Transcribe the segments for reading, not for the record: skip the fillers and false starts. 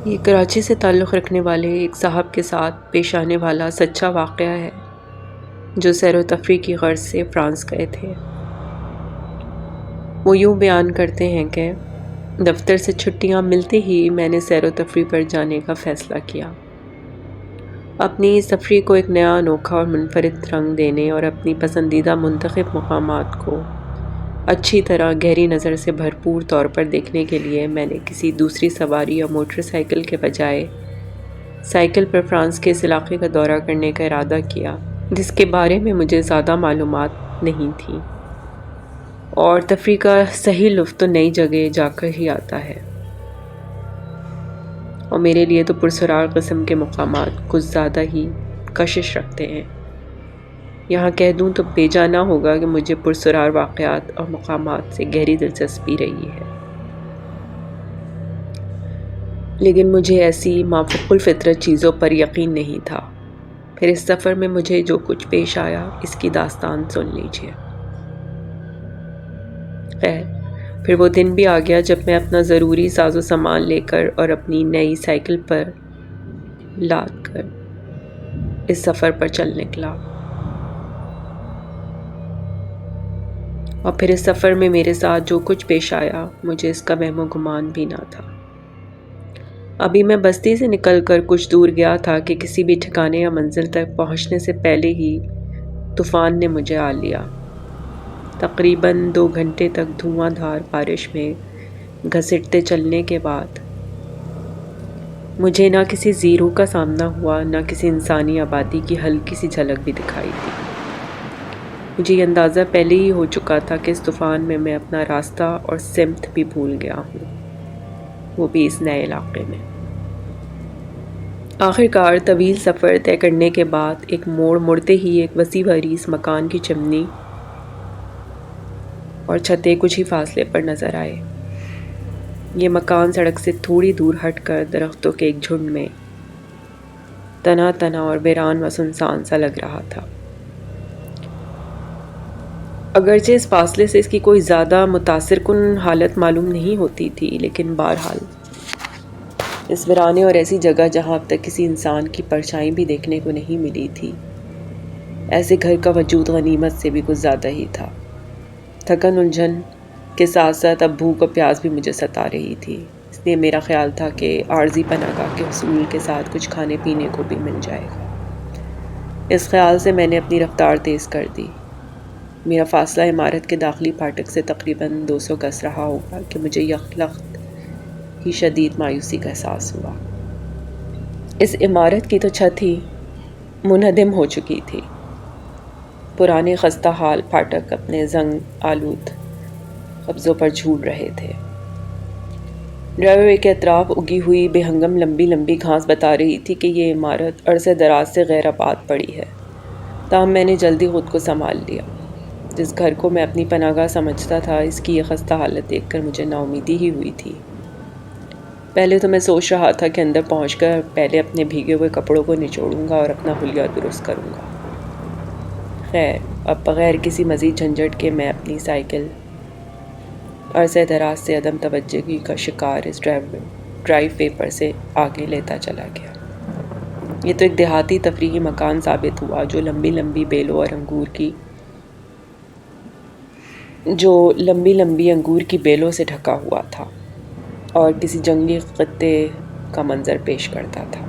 یہ کراچی سے تعلق رکھنے والے ایک صاحب کے ساتھ پیش آنے والا سچا واقعہ ہے جو سیر و تفریح کی غرض سے فرانس گئے تھے۔ وہ یوں بیان کرتے ہیں کہ دفتر سے چھٹیاں ملتے ہی میں نے سیر و تفریح پر جانے کا فیصلہ کیا۔ اپنی اس تفریح کو ایک نیا انوکھا اور منفرد رنگ دینے اور اپنی پسندیدہ منتخب مقامات کو اچھی طرح گہری نظر سے بھرپور طور پر دیکھنے کے لیے میں نے کسی دوسری سواری یا موٹر سائیکل کے بجائے سائیکل پر فرانس کے اس علاقے کا دورہ کرنے کا ارادہ کیا جس کے بارے میں مجھے زیادہ معلومات نہیں تھیں، اور تفریح کا صحیح لطف تو نئی جگہ جا کر ہی آتا ہے، اور میرے لیے تو پرسرار قسم کے مقامات کچھ زیادہ ہی کشش رکھتے ہیں۔ یہاں کہہ دوں تو بے جا نہ ہوگا کہ مجھے پرسرار واقعات اور مقامات سے گہری دلچسپی رہی ہے، لیکن مجھے ایسی مافوق الفطرت چیزوں پر یقین نہیں تھا۔ پھر اس سفر میں مجھے جو کچھ پیش آیا اس کی داستان سن لیجیے۔ خیر، پھر وہ دن بھی آ گیا جب میں اپنا ضروری ساز و سامان لے کر اور اپنی نئی سائیکل پر لاد کر اس سفر پر چل نکلا، اور پھر اس سفر میں میرے ساتھ جو کچھ پیش آیا مجھے اس کا وہم و گمان بھی نہ تھا۔ ابھی میں بستی سے نکل کر کچھ دور گیا تھا کہ کسی بھی ٹھکانے یا منزل تک پہنچنے سے پہلے ہی طوفان نے مجھے آ لیا۔ تقریباً 2 گھنٹے تک دھواں دھار بارش میں گھسیٹتے چلنے کے بعد مجھے نہ کسی زیرو کا سامنا ہوا، نہ کسی انسانی آبادی کی ہلکی سی جھلک بھی دکھائی دی۔ مجھے یہ اندازہ پہلے ہی ہو چکا تھا کہ اس طوفان میں اپنا راستہ اور سمت بھی بھول گیا ہوں، وہ بھی اس نئے علاقے میں۔ آخرکار طویل سفر طے کرنے کے بعد ایک موڑ مڑتے ہی ایک وسیع عریض مکان کی چمنی اور چھتیں کچھ ہی فاصلے پر نظر آئے۔ یہ مکان سڑک سے تھوڑی دور ہٹ کر درختوں کے ایک جھنڈ میں تنا تنا اور ویران و سنسان سا لگ رہا تھا۔ اگرچہ اس فاصلے سے اس کی کوئی زیادہ متاثر کن حالت معلوم نہیں ہوتی تھی، لیکن بہرحال اس ویرانے اور ایسی جگہ جہاں اب تک کسی انسان کی پرچھائی بھی دیکھنے کو نہیں ملی تھی، ایسے گھر کا وجود غنیمت سے بھی کچھ زیادہ ہی تھا۔ تھکن الجھن کے ساتھ ساتھ اب بھوک اور پیاس بھی مجھے ستا رہی تھی، اس لیے میرا خیال تھا کہ عارضی پناہ گاہ کے حصول کے ساتھ کچھ کھانے پینے کو بھی مل جائے گا۔ اس خیال سے میں نے اپنی رفتار تیز کر دی۔ میرا فاصلہ عمارت کے داخلی پھاٹک سے تقریباً 200 گز رہا ہوگا کہ مجھے یکلخت ہی شدید مایوسی کا احساس ہوا۔ اس عمارت کی تو چھت ہی منہدم ہو چکی تھی۔ پرانے خستہ حال پھاٹک اپنے زنگ آلود قبضوں پر جھول رہے تھے۔ ڈرائیو وے کے اطراف اگی ہوئی بے ہنگم لمبی لمبی گھاس بتا رہی تھی کہ یہ عمارت عرصہ دراز سے غیر آباد پڑی ہے، تاہم میں نے جلدی خود کو سنبھال لیا۔ جس گھر کو میں اپنی پناہ گاہ سمجھتا تھا، اس کی یہ خستہ حالت دیکھ کر مجھے ناامیدی ہی ہوئی تھی۔ پہلے تو میں سوچ رہا تھا کہ اندر پہنچ کر پہلے اپنے بھیگے ہوئے کپڑوں کو نچوڑوں گا اور اپنا حلیہ درست کروں گا۔ خیر، اب بغیر کسی مزید جھنجھٹ کے میں اپنی سائیکل عرصہ دراز سے عدم توجہی کا شکار اس ڈرائیو وے پر سے آگے لیتا چلا گیا۔ یہ تو ایک دیہاتی تفریحی مکان ثابت ہوا جو لمبی لمبی انگور کی بیلوں سے ڈھکا ہوا تھا اور کسی جنگلی خطے کا منظر پیش کرتا تھا۔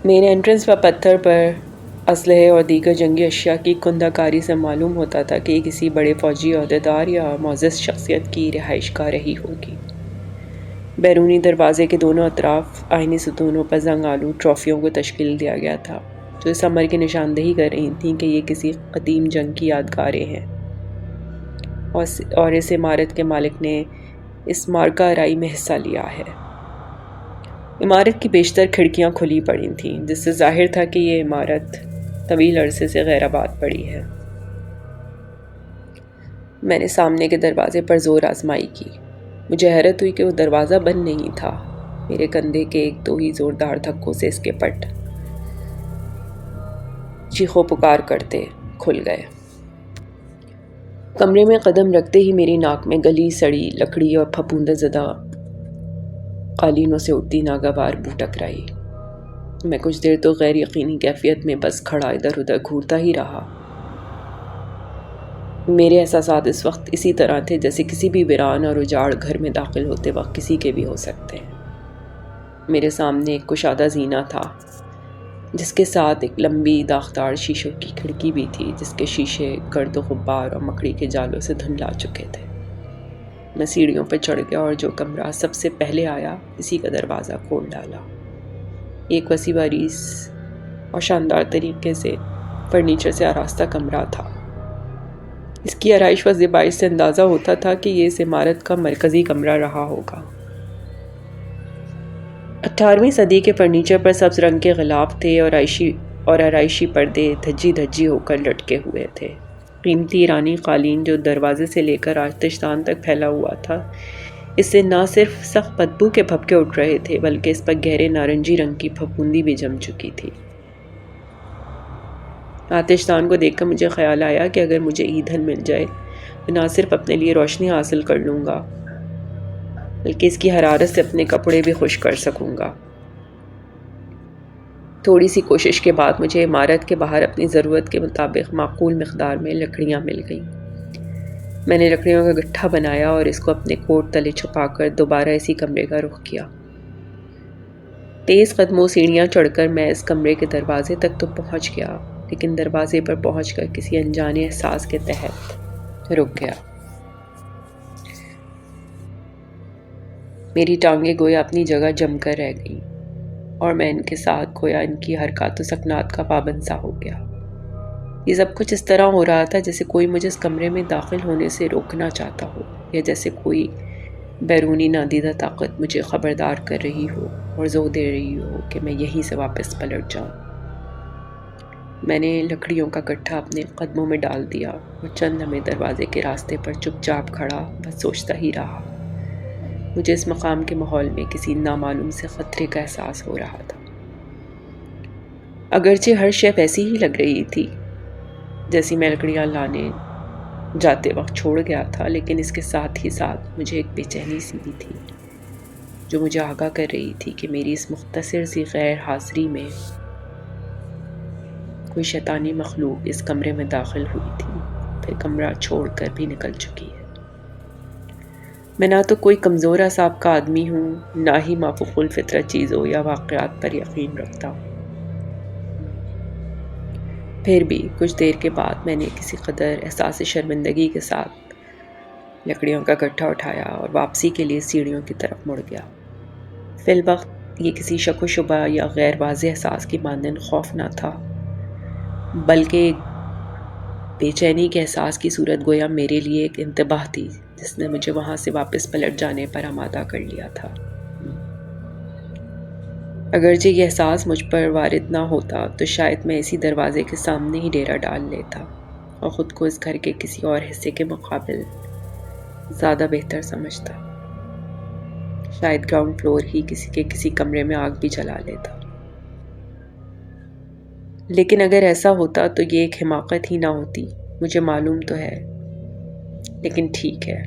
مین انٹرنس پر پتھر پر اسلحے اور دیگر جنگی اشیاء کی کندہ کاری سے معلوم ہوتا تھا کہ یہ کسی بڑے فوجی عہدیدار یا معزز شخصیت کی رہائش گاہ رہی ہوگی۔ بیرونی دروازے کے دونوں اطراف آئینی ستونوں پر زنگ آلود ٹرافیوں کو تشکیل دیا گیا تھا، جو اس امر کی نشاندہی کر رہی تھیں کہ یہ کسی قدیم جنگ کی یادگاریں ہیں، اور اس عمارت کے مالک نے اس معرکہ آرائی میں حصہ لیا ہے۔ عمارت کی بیشتر کھڑکیاں کھلی پڑی تھیں، جس سے ظاہر تھا کہ یہ عمارت طویل عرصے سے غیر آباد پڑی ہے۔ میں نے سامنے کے دروازے پر زور آزمائی کی۔ مجھے حیرت ہوئی کہ وہ دروازہ بند نہیں تھا۔ میرے کندھے کے 1-2 ہی زوردار دھکوں سے اس کے پٹ چیخو پکار کرتے کھل گئے۔ کمرے میں قدم رکھتے ہی میری ناک میں گلی سڑی لکڑی اور پھپھوندہ زدہ قالینوں سے اٹھتی ناگوار بو ٹکرائی۔ میں کچھ دیر تو غیر یقینی کیفیت میں بس کھڑا ادھر ادھر گھورتا ہی رہا۔ میرے احساسات اس وقت اسی طرح تھے جیسے کسی بھی ویران اور اجاڑ گھر میں داخل ہوتے وقت کسی کے بھی ہو سکتے ہیں۔ میرے سامنے ایک کشادہ زینہ تھا جس کے ساتھ ایک لمبی داغدار شیشوں کی کھڑکی بھی تھی جس کے شیشے گرد و غبار اور مکڑی کے جالوں سے دھندلا چکے تھے۔ میں سیڑھیوں پر چڑھ گیا اور جو کمرہ سب سے پہلے آیا اسی کا دروازہ کھول ڈالا۔ ایک وسیع عریض اور شاندار طریقے سے فرنیچر سے آراستہ کمرہ تھا۔ اس کی آرائش و زیبائش سے اندازہ ہوتا تھا کہ یہ اس عمارت کا مرکزی کمرہ رہا ہوگا۔ 18ویں صدی کے فرنیچر پر سبز رنگ کے غلاف تھے اور آرائشی پردے دھجی دھجی ہو کر لٹکے ہوئے تھے۔ قیمتی ایرانی قالین جو دروازے سے لے کر آتش دان تک پھیلا ہوا تھا، اس سے نہ صرف سخت بدبو کے بھپکے اٹھ رہے تھے بلکہ اس پر گہرے نارنجی رنگ کی پھپھوندی بھی جم چکی تھی۔ آتش دان کو دیکھ کر مجھے خیال آیا کہ اگر مجھے ایندھن مل جائے تو نہ صرف اپنے لیے روشنی حاصل کر لوں گا بلکہ اس کی حرارت سے اپنے کپڑے بھی خشک کر سکوں گا۔ تھوڑی سی کوشش کے بعد مجھے عمارت کے باہر اپنی ضرورت کے مطابق معقول مقدار میں لکڑیاں مل گئیں۔ میں نے لکڑیوں کا گٹھا بنایا اور اس کو اپنے کوٹ تلے چھپا کر دوبارہ اسی کمرے کا رخ کیا۔ تیز قدموں سیڑھیاں چڑھ کر میں اس کمرے کے دروازے تک تو پہنچ گیا، لیکن دروازے پر پہنچ کر کسی انجانے احساس کے تحت رک گیا۔ میری ٹانگیں گویا اپنی جگہ جم کر رہ گئیں اور میں ان کے ساتھ گویا ان کی حرکات و سکنات کا پابند سا ہو گیا۔ یہ سب کچھ اس طرح ہو رہا تھا جیسے کوئی مجھے اس کمرے میں داخل ہونے سے روکنا چاہتا ہو، یا جیسے کوئی بیرونی نادیدہ طاقت مجھے خبردار کر رہی ہو اور زور دے رہی ہو کہ میں یہیں سے واپس پلٹ جاؤں۔ میں نے لکڑیوں کا گٹھا اپنے قدموں میں ڈال دیا اور چند لمحے دروازے کے راستے پر چپ چاپ کھڑا بس سوچتا ہی رہا۔ مجھے اس مقام کے ماحول میں کسی نامعلوم سے خطرے کا احساس ہو رہا تھا۔ اگرچہ ہر شے ویسی ہی لگ رہی تھی جیسی میں لکڑیاں لانے جاتے وقت چھوڑ گیا تھا، لیکن اس کے ساتھ ہی ساتھ مجھے ایک بے چینی سی بھی تھی جو مجھے آگاہ کر رہی تھی کہ میری اس مختصر سی غیر حاضری میں کوئی شیطانی مخلوق اس کمرے میں داخل ہوئی تھی، پھر کمرہ چھوڑ کر بھی نکل چکی ہے۔ میں نہ تو کوئی کمزور اعصاب کا آدمی ہوں، نہ ہی مافوق الفطرت چیزوں یا واقعات پر یقین رکھتا ہوں۔ پھر بھی کچھ دیر کے بعد میں نے کسی قدر احساس شرمندگی کے ساتھ لکڑیوں کا گٹھا اٹھایا اور واپسی کے لیے سیڑھیوں کی طرف مڑ گیا۔ فی الوقت یہ کسی شک و شبہ یا غیر واضح احساس کی مانند خوف نہ تھا، بلکہ ایک بے چینی کے احساس کی صورت گویا میرے لیے ایک انتباہ تھی جس نے مجھے وہاں سے واپس پلٹ جانے پر آمادہ کر لیا تھا۔ اگرچہ یہ احساس مجھ پر وارد نہ ہوتا تو شاید میں اسی دروازے کے سامنے ہی ڈیرا ڈال لیتا اور خود کو اس گھر کے کسی اور حصے کے مقابل زیادہ بہتر سمجھتا۔ شاید گراؤنڈ فلور ہی کسی کمرے میں آگ بھی جلا لیتا۔ لیکن اگر ایسا ہوتا تو یہ ایک حماقت ہی نہ ہوتی، مجھے معلوم تو ہے۔ لیکن ٹھیک ہے،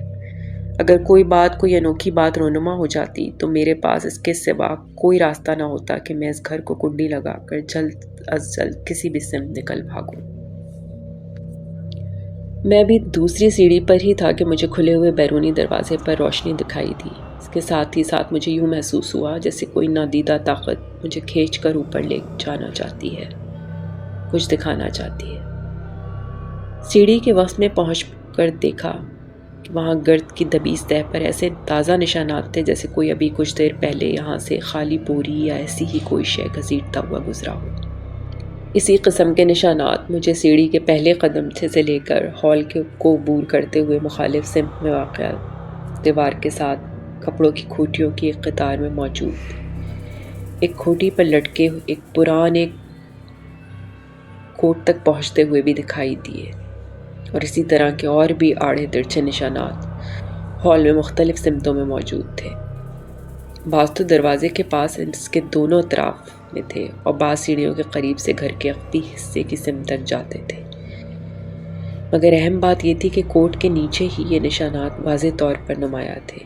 اگر کوئی انوکھی بات رونما ہو جاتی تو میرے پاس اس کے سوا کوئی راستہ نہ ہوتا کہ میں اس گھر کو کنڈی لگا کر جلد از جلد کسی بھی سمت نکل بھاگوں۔ میں بھی دوسری سیڑھی پر ہی تھا کہ مجھے کھلے ہوئے بیرونی دروازے پر روشنی دکھائی دی۔ اس کے ساتھ ہی ساتھ مجھے یوں محسوس ہوا جیسے کوئی نادیدہ طاقت مجھے کھینچ کر اوپر لے جانا چاہتی ہے، کچھ دکھانا چاہتی ہے۔ سیڑھی کے وسط میں پہنچ کر دیکھا کہ وہاں گرد کی دبی سطح پر ایسے تازہ نشانات تھے جیسے کوئی ابھی کچھ دیر پہلے یہاں سے خالی بوری یا ایسی ہی کوئی شے گھسیٹتا ہوا گزرا ہو۔ اسی قسم کے نشانات مجھے سیڑھی کے پہلے قدم سے لے کر ہال کو عبور کرتے ہوئے مخالف سمت میں واقع دیوار کے ساتھ کپڑوں کی کھوٹیوں کی ایک قطار میں موجود ایک کھوٹی پر لٹکے ایک پرانے کوٹ تک پہنچتے ہوئے بھی دکھائی دیے، اور اسی طرح کے اور بھی آڑے ترچھے نشانات ہال میں مختلف سمتوں میں موجود تھے۔ بعض تو دروازے کے پاس اس کے دونوں اطراف میں تھے اور بعض سیڑھیوں کے قریب سے گھر کے اختی حصے کی سمت تک جاتے تھے۔ مگر اہم بات یہ تھی کہ کوٹ کے نیچے ہی یہ نشانات واضح طور پر نمایاں تھے۔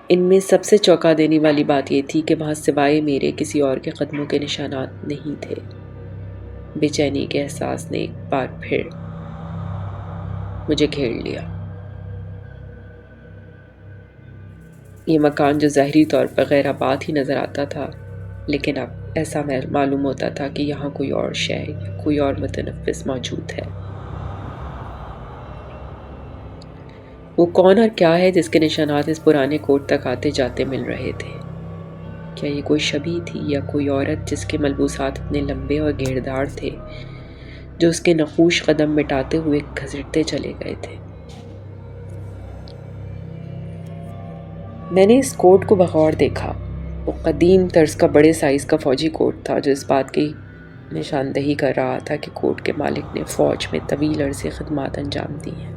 ان میں سب سے چونکا دینے والی بات یہ تھی کہ وہاں سوائے میرے کسی اور کے قدموں کے نشانات نہیں تھے۔ بے چینی کے احساس نے ایک بار پھر مجھے گھیر لیا۔ یہ مکان جو ظاہری طور پر غیر آباد ہی نظر آتا تھا، لیکن اب ایسا معلوم ہوتا تھا کہ یہاں کوئی اور شے یا کوئی اور متنفس موجود ہے۔ وہ کون اور کیا ہے جس کے نشانات اس پرانے کوٹ تک آتے جاتے مل رہے تھے؟ کیا یہ کوئی شبیہ تھی یا کوئی عورت جس کے ملبوسات اتنے لمبے اور گھیردار تھے جو اس کے نقوش قدم مٹاتے ہوئے گھسیٹتے چلے گئے تھے؟ میں نے اس کوٹ کو بغور دیکھا۔ وہ قدیم طرز کا بڑے سائز کا فوجی کوٹ تھا جو اس بات کی نشاندہی کر رہا تھا کہ کوٹ کے مالک نے فوج میں طویل عرصے خدمات انجام دی ہیں۔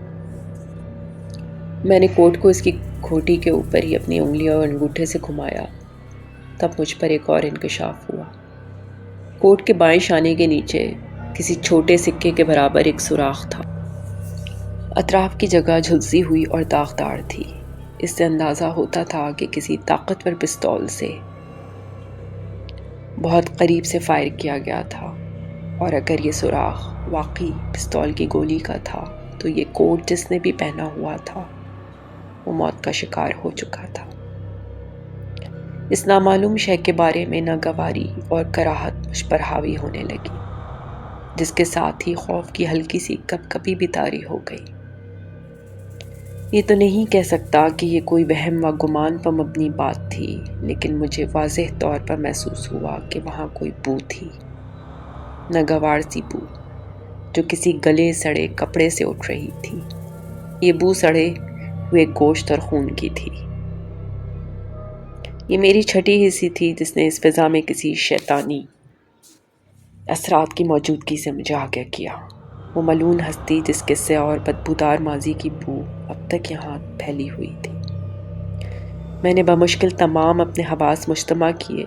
میں نے کوٹ کو اس کی کھوٹی کے اوپر ہی اپنی انگلیوں اور انگوٹھے سے گھمایا، تب مجھ پر ایک اور انکشاف ہوا۔ کوٹ کے بائیں شانے کے نیچے کسی چھوٹے سکے کے برابر ایک سوراخ تھا۔ اطراف کی جگہ جھلسی ہوئی اور داغدار تھی۔ اس سے اندازہ ہوتا تھا کہ کسی طاقتور پستول سے بہت قریب سے فائر کیا گیا تھا، اور اگر یہ سوراخ واقعی پستول کی گولی کا تھا تو یہ کوٹ جس نے بھی پہنا ہوا تھا وہ موت کا شکار ہو چکا تھا۔ اس نامعلوم شے کے بارے میں ناگواری اور کراہت مجھ پر حاوی ہونے لگی، جس کے ساتھ ہی خوف کی ہلکی سی کپ کپی بھی طاری ہو گئی۔ یہ تو نہیں کہہ سکتا کہ یہ کوئی وہم و گمان پر مبنی بات تھی، لیکن مجھے واضح طور پر محسوس ہوا کہ وہاں کوئی بو تھی، ناگوار سی بو جو کسی گلے سڑے کپڑے سے اٹھ رہی تھی۔ یہ بو سڑے ہوئے گوشت اور خون کی تھی۔ یہ میری چھٹی حصی تھی جس نے اس فضا میں کسی شیطانی اثرات کی موجودگی سے مجھے آگاہ کیا۔ وہ ملعون ہستی جس کے سیاہ اور بدبودار ماضی کی بو اب تک یہاں پھیلی ہوئی تھی۔ میں نے بمشکل تمام اپنے حواس مجتمع کیے۔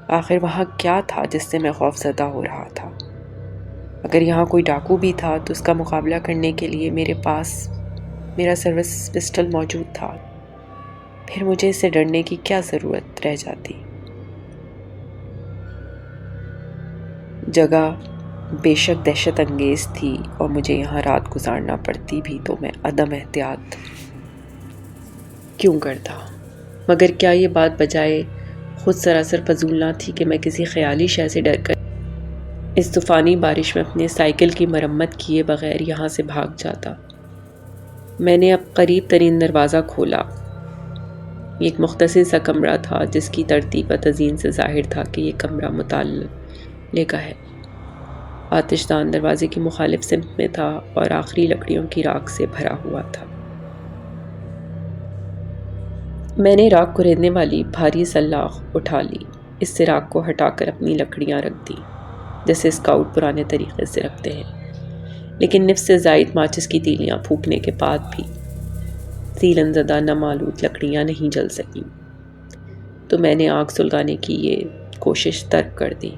آخر وہاں کیا تھا جس سے میں خوف زدہ ہو رہا تھا؟ اگر یہاں کوئی ڈاکو بھی تھا تو اس کا مقابلہ کرنے کے لیے میرے پاس میرا سروس پسٹل موجود تھا، پھر مجھے اس سے ڈرنے کی کیا ضرورت رہ جاتی؟ جگہ بے شک دہشت انگیز تھی، اور مجھے یہاں رات گزارنا پڑتی بھی تو میں عدم احتیاط کیوں کرتا؟ مگر کیا یہ بات بجائے خود سراسر فضول نہ تھی کہ میں کسی خیالی شے سے ڈر کر اس طوفانی بارش میں اپنے سائیکل کی مرمت کیے بغیر یہاں سے بھاگ جاتا؟ میں نے اب قریب ترین دروازہ کھولا۔ یہ ایک مختصر سا کمرہ تھا جس کی ترتیب و تزئین سے ظاہر تھا کہ یہ کمرہ مطالعے کا ہے۔ آتش دان دروازے کی مخالف سمت میں تھا اور آخری لکڑیوں کی راکھ سے بھرا ہوا تھا۔ میں نے راکھ کریدنے والی بھاری سلاخ اٹھا لی، اس سے راکھ کو ہٹا کر اپنی لکڑیاں رکھ دیں جیسے اسکاؤٹ پرانے طریقے سے رکھتے ہیں، لیکن نفس سے زائد ماچس کی تیلیاں پھونکنے کے بعد بھی سیلن زدہ نمالود لکڑیاں نہیں جل سکیں، تو میں نے آگ سلگانے کی یہ کوشش ترک کر دی۔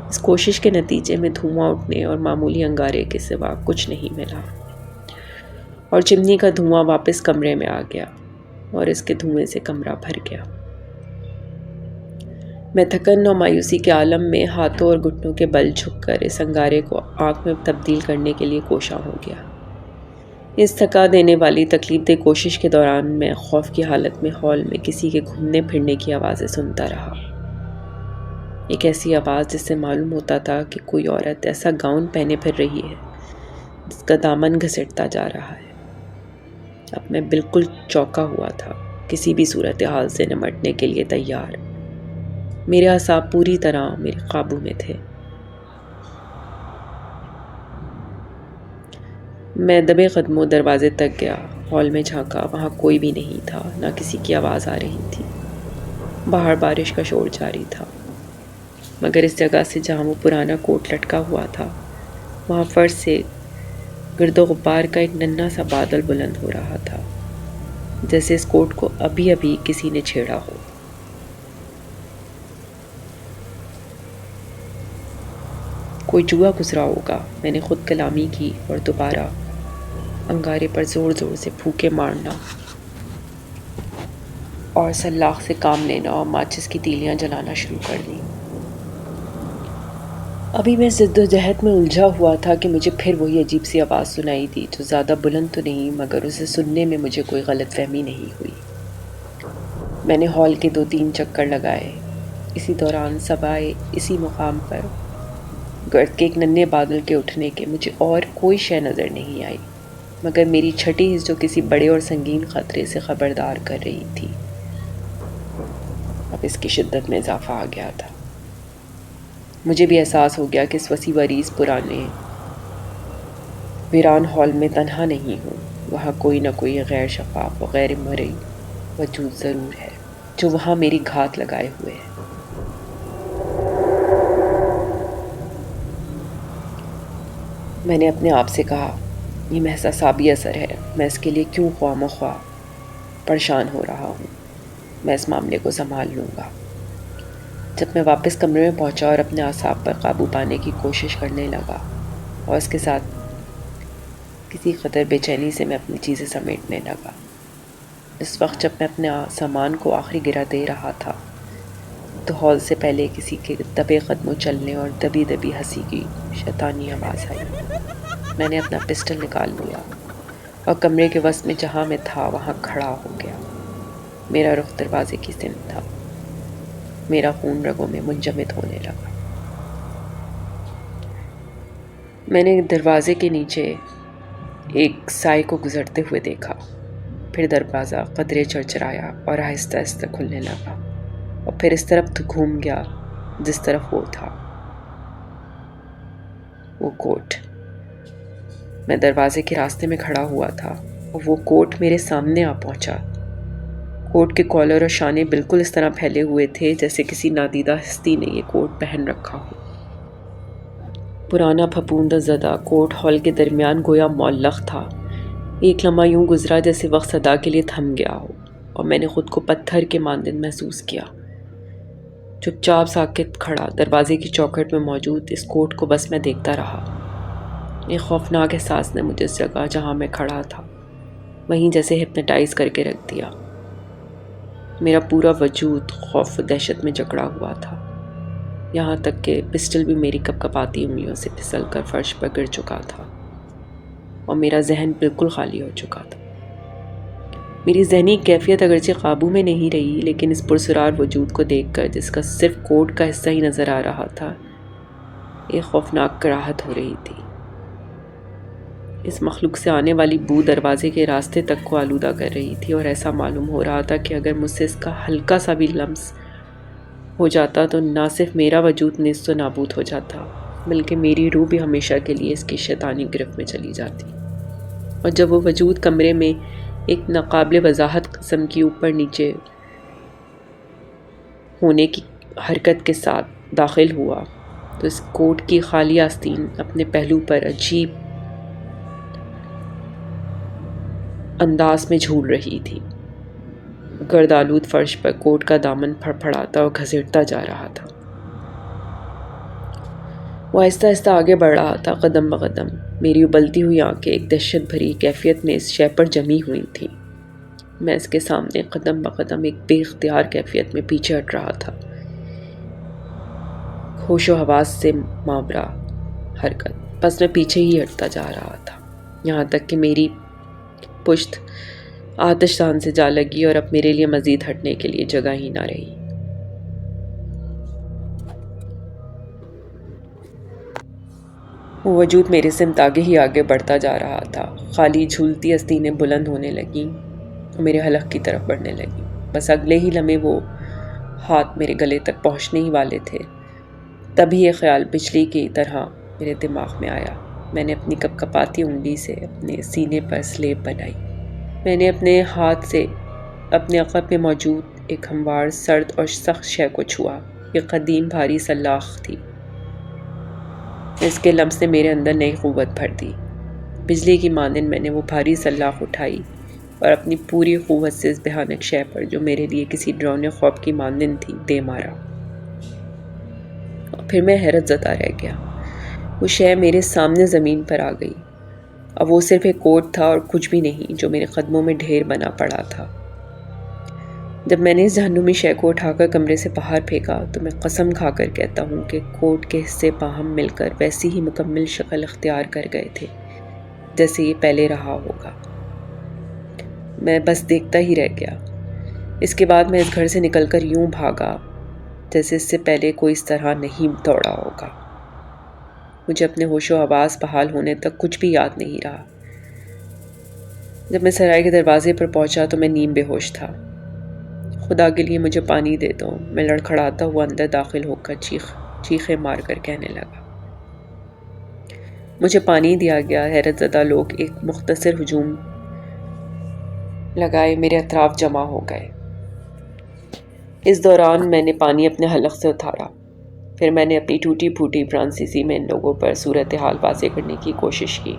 اس کوشش کے نتیجے میں دھواں اٹھنے اور معمولی انگارے کے سوا کچھ نہیں ملا، اور چمنی کا دھواں واپس کمرے میں آ گیا اور اس کے دھوئیں سے کمرہ بھر گیا۔ میں تھکن اور مایوسی کے عالم میں ہاتھوں اور گھٹنوں کے بل جھک کر اس انگارے کو آگ میں تبدیل کرنے کے لیے کوشاں ہو گیا۔ اس تھکا دینے والی تکلیف دہ کوشش کے دوران میں خوف کی حالت میں ہال میں کسی کے گھومنے پھرنے کی آوازیں سنتا رہا۔ ایک ایسی آواز جس سے معلوم ہوتا تھا کہ کوئی عورت ایسا گاؤن پہنے پھر رہی ہے جس کا دامن گھسٹتا جا رہا ہے۔ اب میں بالکل چونکا ہوا تھا، کسی بھی صورتحال سے نمٹنے کے لیے تیار۔ میرے اعصاب پوری طرح میرے قابو میں تھے۔ میں دبے قدموں دروازے تک گیا، ہال میں جھانکا، وہاں کوئی بھی نہیں تھا، نہ کسی کی آواز آ رہی تھی۔ باہر بارش کا شور جاری تھا، مگر اس جگہ سے جہاں وہ پرانا کوٹ لٹکا ہوا تھا وہاں فرش سے گرد و غبار کا ایک ننھا سا بادل بلند ہو رہا تھا، جیسے اس کوٹ کو ابھی ابھی کسی نے چھیڑا ہو۔ کوئی جوا گزرا ہوگا، میں نے خود کلامی کی اور دوبارہ انگارے پر زور زور سے پھونکے مارنا اور سلاخ سے کام لینا اور ماچس کی تیلیاں جلانا شروع کر دیں۔ ابھی میں جد و جہد میں الجھا ہوا تھا کہ مجھے پھر وہی عجیب سی آواز سنائی دی، جو زیادہ بلند تو نہیں مگر اسے سننے میں مجھے کوئی غلط فہمی نہیں ہوئی۔ میں نے ہال کے 2-3 چکر لگائے۔ اسی دوران سوائے اسی مقام پر گرد کے ایک ننھے بادل کے اٹھنے کے مجھے اور کوئی شے نظر نہیں آئی مگر میری چھٹی حس جو کسی بڑے اور سنگین خطرے سے خبردار کر رہی تھی۔ اب اس کی شدت میں اضافہ آ گیا تھا۔ مجھے بھی احساس ہو گیا کہ اس وسیع وریز پرانے ویران ہال میں تنہا نہیں ہوں، وہاں کوئی نہ کوئی غیر شفاف و غیر مرئی وجود ضرور ہے جو وہاں میری گھات لگائے ہوئے ہے۔ میں نے اپنے آپ سے کہا، یہ محض اعصابی اثر ہے، میں اس کے لیے کیوں خواہ مخواہ پریشان ہو رہا ہوں، میں اس معاملے کو سنبھال لوں گا۔ جب میں واپس کمرے میں پہنچا اور اپنے اعصاب پر قابو پانے کی کوشش کرنے لگا اور اس کے ساتھ کسی قدر بے چینی سے میں اپنی چیزیں سمیٹنے لگا، اس وقت جب میں اپنے سامان کو آخری گرہ دے رہا تھا تو ہال سے پہلے کسی کے دبے قدموں چلنے اور دبی دبی ہنسی کی شیطانی آواز آئی۔ میں نے اپنا پسٹل نکال لیا اور کمرے کے وسط میں جہاں میں تھا وہاں کھڑا ہو گیا۔ میرا رخ دروازے کی سمت تھا، میرا خون رگوں میں منجمد ہونے لگا۔ میں نے دروازے کے نیچے ایک سائے کو گزرتے ہوئے دیکھا، پھر دروازہ قدرے چرچرایا اور آہستہ آہستہ کھلنے لگا اور پھر اس طرف گھوم گیا جس طرف وہ تھا، وہ کوٹ۔ میں دروازے کے راستے میں کھڑا ہوا تھا اور وہ کوٹ میرے سامنے آ پہنچا۔ کوٹ کے کالر اور شانے بالکل اس طرح پھیلے ہوئے تھے جیسے کسی نادیدہ ہستی نے یہ کوٹ پہن رکھا ہو۔ پرانا پھپھوندہ زدہ کوٹ ہال کے درمیان گویا معلق تھا۔ ایک لمحہ یوں گزرا جیسے وقت صدا کے لیے تھم گیا ہو اور میں نے خود کو پتھر کے مانند محسوس کیا۔ چپ چاپ ساکت کھڑا دروازے کی چوکھٹ میں موجود اس کوٹ کو بس میں دیکھتا رہا۔ ایک خوفناک احساس نے مجھے اس جگہ جہاں میں کھڑا تھا وہیں جیسے ہپنوٹائز کر کے رکھ دیا۔ میرا پورا وجود خوف و دہشت میں جکڑا ہوا تھا، یہاں تک کہ پسٹل بھی میری کپکپاتی انگلیوں سے پھسل کر فرش پر گر چکا تھا اور میرا ذہن بالکل خالی ہو چکا تھا۔ میری ذہنی کیفیت اگرچہ قابو میں نہیں رہی لیکن اس پرسرار وجود کو دیکھ کر جس کا صرف کوٹ کا حصہ ہی نظر آ رہا تھا، ایک خوفناک کراہت ہو رہی تھی۔ اس مخلوق سے آنے والی بو دروازے کے راستے تک کو آلودہ کر رہی تھی اور ایسا معلوم ہو رہا تھا کہ اگر مجھ سے اس کا ہلکا سا بھی لمس ہو جاتا تو نہ صرف میرا وجود نیست و نابود ہو جاتا بلکہ میری روح بھی ہمیشہ کے لیے اس کی شیطانی گرفت میں چلی جاتی۔ اور جب وہ وجود کمرے میں ایک ناقابل وضاحت قسم کی اوپر نیچے ہونے کی حرکت کے ساتھ داخل ہوا تو اس کوٹ کی خالی آستین اپنے پہلو پر عجیب انداز میں جھول رہی تھی۔ گردآلود فرش پر کوٹ کا دامن پھڑپھڑاتا اور گھسیٹتا جا رہا تھا۔ وہ آہستہ آہستہ آگے بڑھ رہا تھا، قدم بقدم۔ میری ابلتی ہوئی آنکھیں ایک دہشت بھری کیفیت میں اس شے پر جمی ہوئی تھیں۔ میں اس کے سامنے قدم بقدم ایک بے اختیار کیفیت میں پیچھے ہٹ رہا تھا، ہوش و حواس سے ماورا حرکت، بس میں پیچھے ہی ہٹتا جا رہا تھا یہاں تک کہ میری پشت آتش دان سے جا لگی اور اب میرے لیے مزید ہٹنے کے لیے جگہ ہی نہ رہی۔ وہ وجود میرے سمت آگے ہی آگے بڑھتا جا رہا تھا۔ خالی جھولتی آستینیں بلند ہونے لگیں اور میرے حلق کی طرف بڑھنے لگیں۔ بس اگلے ہی لمحے وہ ہاتھ میرے گلے تک پہنچنے ہی والے تھے، تبھی یہ خیال بجلی کی طرح میرے دماغ میں آیا۔ میں نے اپنی کپکپاتی انگلی سے اپنے سینے پر سلیب بنائی۔ میں نے اپنے ہاتھ سے اپنے عقب میں موجود ایک ہموار سرد اور سخت شے کو چھوا۔ یہ قدیم بھاری سلاخ تھی۔ اس کے لمس نے میرے اندر نئی قوت بھر دی۔ بجلی کی مانند میں نے وہ بھاری سلاخ اٹھائی اور اپنی پوری قوت سے اس بھیانک شے پر جو میرے لیے کسی ڈراؤنے خواب کی مانند تھی دے مارا۔ پھر میں حیرت زدہ رہ گیا۔ وہ شے میرے سامنے زمین پر آ گئی۔ اب وہ صرف ایک کوٹ تھا اور کچھ بھی نہیں، جو میرے قدموں میں ڈھیر بنا پڑا تھا۔ جب میں نے اس جہنمی شے کو اٹھا کر کمرے سے باہر پھینکا تو میں قسم کھا کر کہتا ہوں کہ کوٹ کے حصے باہم مل کر ویسی ہی مکمل شکل اختیار کر گئے تھے جیسے یہ پہلے رہا ہوگا۔ میں بس دیکھتا ہی رہ گیا۔ اس کے بعد میں اس گھر سے نکل کر یوں بھاگا جیسے اس سے پہلے کوئی اس طرح نہیں دوڑا ہوگا۔ مجھے اپنے ہوش و حواس بحال ہونے تک کچھ بھی یاد نہیں رہا۔ جب میں سرائے کے دروازے پر پہنچا تو میں نیم بے ہوش تھا۔ خدا کے لیے مجھے پانی دے دو، میں لڑکھڑاتا ہوا اندر داخل ہو کر چیخیں مار کر کہنے لگا۔ مجھے پانی دیا گیا۔ حیرت زدہ لوگ ایک مختصر ہجوم لگائے میرے اطراف جمع ہو گئے۔ اس دوران میں نے پانی اپنے حلق سے اتارا۔ پھر میں نے اپنی ٹوٹی پھوٹی فرانسیسی میں ان لوگوں پر صورتحال واضح کرنے کی کوشش کی۔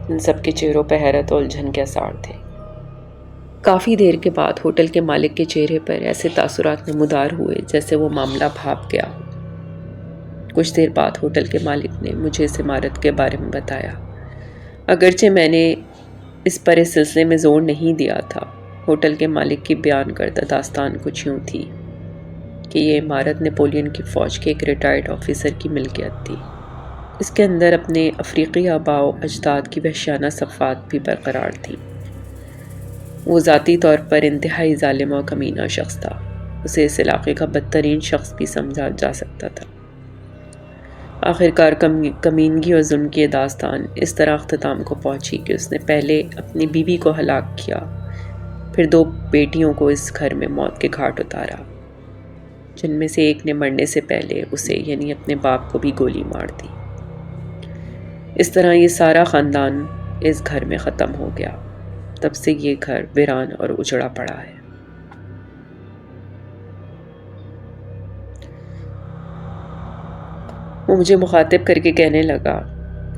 ان سب کے چہروں پہ حیرت اور الجھن کے آثار تھے۔ کافی دیر کے بعد ہوٹل کے مالک کے چہرے پر ایسے تاثرات نمودار ہوئے جیسے وہ معاملہ بھاپ گیا ہو۔ کچھ دیر بعد ہوٹل کے مالک نے مجھے اس عمارت کے بارے میں بتایا۔ اگرچہ میں نے اس پر اس سلسلے میں زور نہیں دیا تھا، ہوٹل کے مالک کی بیان کردہ داستان کچھ یوں تھی کہ یہ عمارت نیپولین کی فوج کے ایک ریٹائرڈ آفیسر کی ملکیت تھی۔ اس کے اندر اپنے افریقی آباء و اجداد کی وحشیانہ صفات بھی برقرار تھیں۔ وہ ذاتی طور پر انتہائی ظالم و کمینہ شخص تھا۔ اسے اس علاقے کا بدترین شخص بھی سمجھا جا سکتا تھا۔ آخرکار کمینگی اور ظلم کی داستان اس طرح اختتام کو پہنچی کہ اس نے پہلے اپنی بیوی کو ہلاک کیا، پھر 2 بیٹیوں کو اس گھر میں موت کے گھاٹ اتارا، جن میں سے ایک نے مرنے سے پہلے اسے یعنی اپنے باپ کو بھی گولی مار دی۔ اس طرح یہ سارا خاندان اس گھر میں ختم ہو گیا۔ تب سے یہ گھر ویران اور اجڑا پڑا ہے۔ وہ مجھے مخاطب کر کے کہنے لگا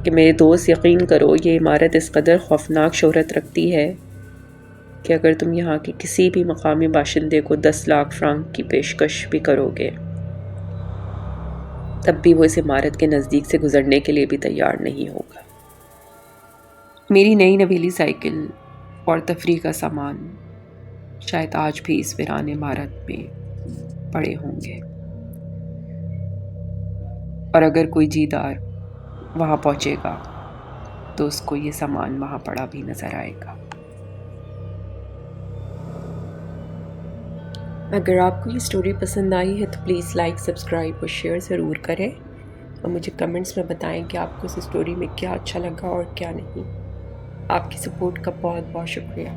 کہ میرے دوست، یقین کرو یہ عمارت اس قدر خوفناک شہرت رکھتی ہے کہ اگر تم یہاں کے کسی بھی مقامی باشندے کو 10 لاکھ فرانک کی پیشکش بھی کرو گے تب بھی وہ اس عمارت کے نزدیک سے گزرنے کے لیے بھی تیار نہیں ہوگا۔ میری نئی نویلی سائیکل اور تفریح کا سامان شاید آج بھی اس ویران عمارت میں پڑے ہوں گے، اور اگر کوئی جیدار وہاں پہنچے گا تو اس کو یہ سامان وہاں پڑا بھی نظر آئے گا۔ اگر آپ کو یہ سٹوری پسند آئی ہے تو پلیز لائک، سبسکرائب اور شیئر ضرور کریں، اور مجھے کمنٹس میں بتائیں کہ آپ کو اس سٹوری میں کیا اچھا لگا اور کیا نہیں۔ آپ کی سپورٹ کا بہت بہت شکریہ۔